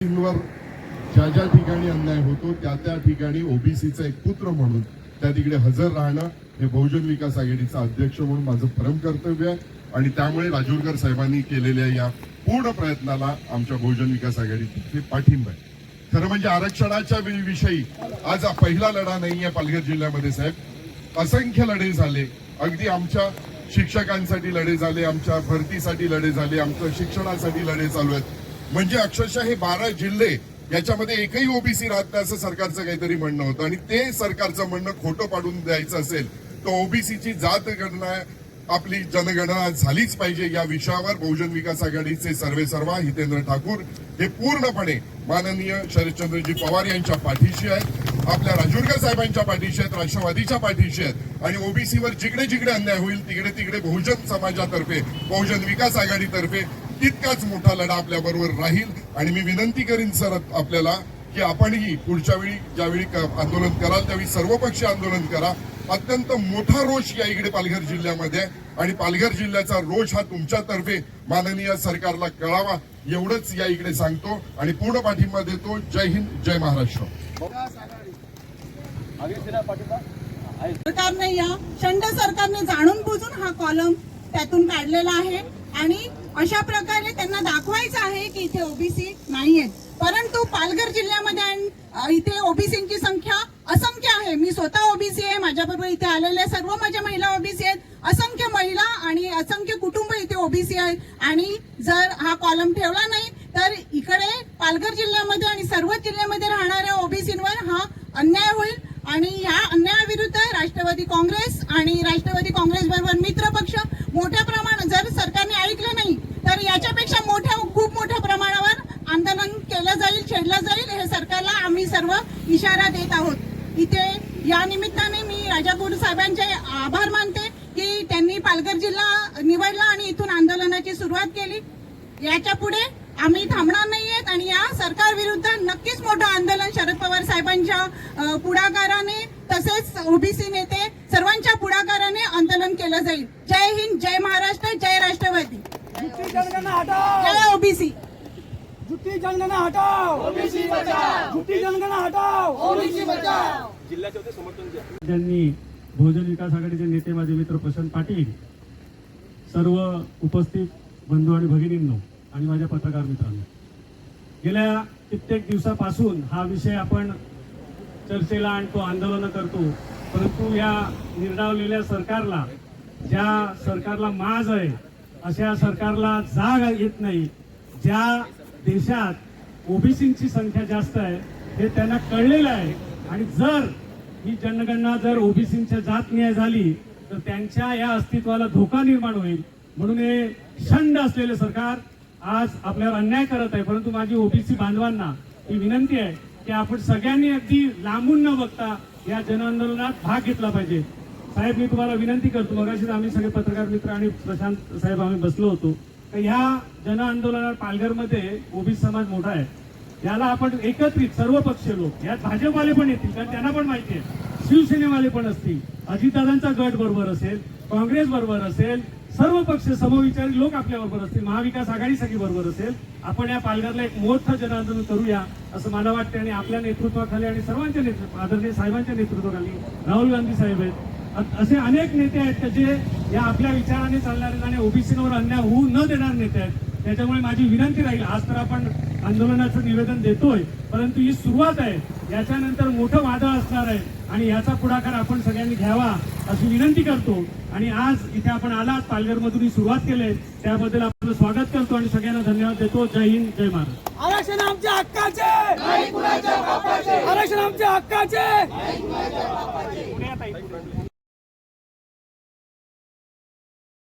वर ज्या ठिकाणी अन्याय होतो त्या ठिकाणी ओबीसीचा एक पुत्र म्हणून त्या तिकडे हजर राहणं हे बहुजन विकास आघाडीचा अध्यक्ष म्हणून माझं परम कर्तव्य आहे आणि त्यामुळे राजूरकर साहेबांनी केलेल्या या पूर्ण प्रयत्नाला आमच्या बहुजन विकास आघाडीचे पाठिंबा आहे. खरं म्हणजे आरक्षणाच्या विषयी आज पहिला लढा नाहीये पालघर जिल्ह्यामध्ये साहेब. असंख्य लढे झाले, अगदी आमच्या शिक्षकांसाठी लढे झाले, आमच्या भरतीसाठी लढे झाले, आमच्या शिक्षणासाठी लढे चालू आहेत. म्हणजे अक्षरशः हे 12 जिल्हे याच्यामध्ये एकही ओबीसी राहत नाही असं सरकारचं काहीतरी म्हणणं होतं आणि ते सरकारचं म्हणणं खोटं पाडून द्यायचं असेल तर ओबीसीची जात गणना आपली जनगणना झालीच पाहिजे या विषयावर बहुजन विकास आघाडीचे सर्वेसर्वा हितेंद्र ठाकूर हे पूर्णपणे माननीय शरदचंद्रजी पवार यांच्या पाठीशी आहेत, आपल्या राजूरकर साहेबांच्या पाठीशी आहेत, राष्ट्रवादीच्या पाठीशी आहेत आणि ओबीसीवर जिकडे जिकडे अन्याय होईल तिकडे तिकडे बहुजन समाजातर्फे बहुजन विकास आघाडीतर्फे तितकाच मोठा लढा आपल्या बरोबर राहील. आणि मी विनंती करीन सर आपल्याला की आपणही पुढच्या वेळी ज्यावेळी आंदोलन कराल त्यावेळी सर्वपक्षीय आंदोलन करा. अत्यंत मोठा रोष या इकडे पालघर जिल्ह्यामध्ये आणि पालघर जिल्ह्याचा रोष हा तुमच्यातर्फे माननीय सरकारला कळावा एवढंच या इकडे सांगतो आणि पूर्ण पाठिंबा देतो. जय हिंद, जय महाराष्ट्र. सरकारने या शंड सरकारने जाणून बुजून हा कॉलम त्यातून काढलेला आहे आणि अशा प्रकारे त्यांना दाखवायचं आहे की इथे ओबीसी नाहीयेत. परंतु पालघर जिल्ह्यामध्ये इथे ओबीसींची संख्या असंख्य आहे. मी स्वतः ओबीसी आहे, माझ्याबरोबर इथे आलेल्या सर्व माझ्या महिला ओबीसी आहेत. असंख्य महिला आणि असंख्य कुटुंब इथे ओबीसी आहेत आणि जर हा कॉलम ठेवला नाही तर इकडे पालघर जिल्ह्यामध्ये आणि सर्व जिल्ह्यामध्ये राहणाऱ्या ओबीसींवर हा अन्याय होईल आणि या अन्यायाविरुद्ध राष्ट्रवादी काँग्रेस आणि राष्ट्रवादी काँग्रेस बरोबर मित्र पक्ष मोठ्या प्रमाणात, जर सरकारने ऐकलं नाही तर याच्यापेक्षा खूप मोठ्या प्रमाणावर आंदोलन केलं जाईल, छेडलं जाईल. हे सरकारला आम्ही सर्व इशारा देत आहोत. इथे या निमित्ताने मी राजापूर साहेबांचे आभार मानते की त्यांनी पालघर जिल्हा निवडला आणि इथून आंदोलनाची सुरुवात केली. याच्या पुढे आम्ही थांबणार नाहीयेत आणि या सरकार विरुद्ध नक्कीच मोठं आंदोलन शरद पवार साहेबांच्या पुढाकाराने तसेच ओबीसी नेते सर्वांच्या पुढाकाराने आंदोलन केलं जाईल. जय हिंद, जय महाराष्ट्र, जय राष्ट्रवादी, जय ओबीसी. झुट्टी जनगणना हटाओ, ओबीसी बचाओ. झुट्टी जनगणना हटाओ, ओबीसी बचाओ. त्यांनी बहुजन विकास आघाडीचे नेते माझे मित्र प्रशांत पाटील, सर्व उपस्थित बंधू आणि भगिनींनो आणि माझ्या पत्रकार मित्रांनो, गेल्या कित्येक दिवसापासून हा विषय आपण चर्चेला आणतो, आंदोलन करतो. परंतु या निर्डावलेल्या सरकारला, ज्या सरकारला माज आहे अशा सरकारला जाग येत नाही. ज्या देशात ओबीसींची संख्या जास्त आहे हे त्यांना कळलेलं आहे आणि जर ही जनगणना जर ओबीसींच्या जातनिहाय झाली तर त्यांच्या या अस्तित्वाला धोका निर्माण होईल. म्हणून हे शंड असलेले सरकार आज आपल्यावर अन्याय करत आहे. परंतु माझी ओबीसी बांधवांना ही विनंती आहे की आपण सगळ्यांनी अगदी लांबून न बघता या जनआंदोलनात भाग घेतला पाहिजे. साहेब, मी तुम्हाला विनंती करतो, मगाशीच आम्ही सगळे पत्रकार मित्र आणि प्रशांत साहेब आम्ही बसलो होतो, तर ह्या जनआंदोलनात पालघरमध्ये ओबीसी समाज मोठा आहे. याला आपण एकत्रित सर्व पक्षीय लोक, यात भाजपवाले पण येतील कारण त्यांना पण माहिती आहे, शिवसेनेवाले पण असतील, अजितदादांचा गट बरोबर असेल, काँग्रेस बरोबर असेल, सर्व पक्ष समविचारी लोक आपल्या बरोबर असतील, महाविकास आघाडी सगळी बरोबर असेल. आपण या पालघरला एक मोठं जनआंदोलन करूया असं मला वाटतं आणि आपल्या नेतृत्वाखाली आणि सर्वांच्या आदरणीय साहेबांच्या नेतृत्वाखाली राहुल गांधी साहेब आहेत, असे अनेक नेते आहेत की जे या आपल्या विचाराने चालणारे आणि ओबीसीवर अन्याय होऊ न देणारे नेते आहेत. त्याच्यामुळे माझी विनंती राहील, आज तर आपण आंदोलनाचं निवेदन देतोय परंतु ही सुरुवात आहे, याच्यानंतर मोठं वादळ असणार आहे आणि याचा पुढाकार आपण सगळ्यांनी घ्यावा अशी विनंती करतो. आणि आज इथे आपण आलात, पालघरमधून ही सुरुवात केली त्याबद्दल आपलं स्वागत करतो आणि सगळ्यांना धन्यवाद देतो. जय हिंद, जय महाराष्ट्र. आरक्षण आमच्या हक्काचे, आरक्षण आमच्या हक्काचे.